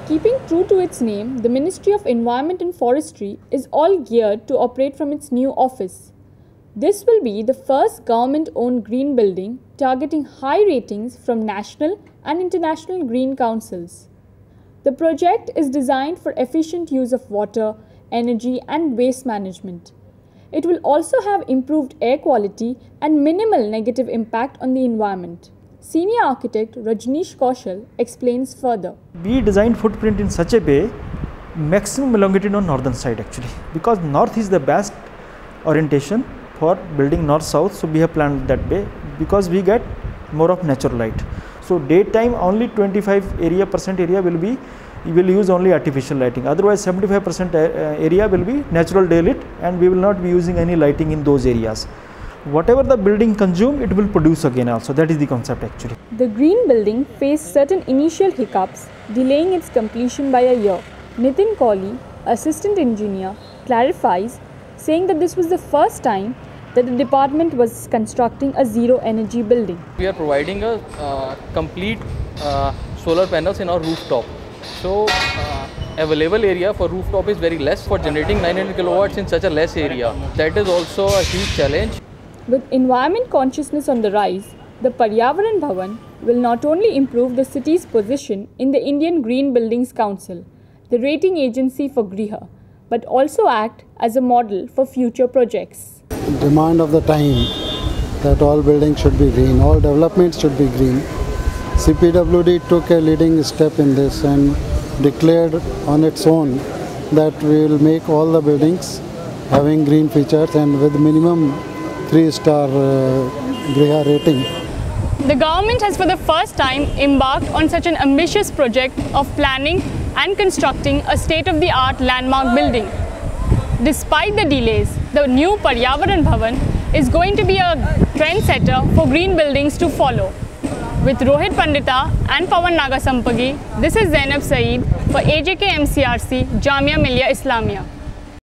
Keeping true to its name, the Ministry of Environment and Forestry is all geared to operate from its new office. This will be the first government-owned green building targeting high ratings from national and international green councils. The project is designed for efficient use of water, energy and waste management. It will also have improved air quality and minimal negative impact on the environment. Senior architect Rajneesh Kaushal explains further. We designed footprint in such a way, maximum longitude on northern side actually, because north is the best orientation for building north-south, so we have planned that way because we get more of natural light. So daytime only 25% area will be, we will use only artificial lighting, otherwise 75% area will be natural daylight and we will not be using any lighting in those areas. Whatever the building consume, it will produce again also, that is the concept actually. The green building faced certain initial hiccups, delaying its completion by a year. Nitin Kohli, assistant engineer, clarifies, saying that this was the first time that the department was constructing a zero energy building. We are providing a complete solar panels in our rooftop. So available area for rooftop is very less. For generating 900 kilowatts in such a less area, that is also a huge challenge. With environment consciousness on the rise, the Paryavaran Bhavan will not only improve the city's position in the Indian Green Buildings Council, the rating agency for Griha, but also act as a model for future projects. Demand of the time that all buildings should be green, all developments should be green. CPWD took a leading step in this and declared on its own that we will make all the buildings having green features and with minimum 3-star Griha rating. The government has for the first time embarked on such an ambitious project of planning and constructing a state-of-the-art landmark building. Despite the delays, the new Paryavaran Bhavan is going to be a trendsetter for green buildings to follow. With Rohit Pandita and Pawan Nagasampagi, this is Zainab Saeed for AJK MCRC Jamia Millia Islamia.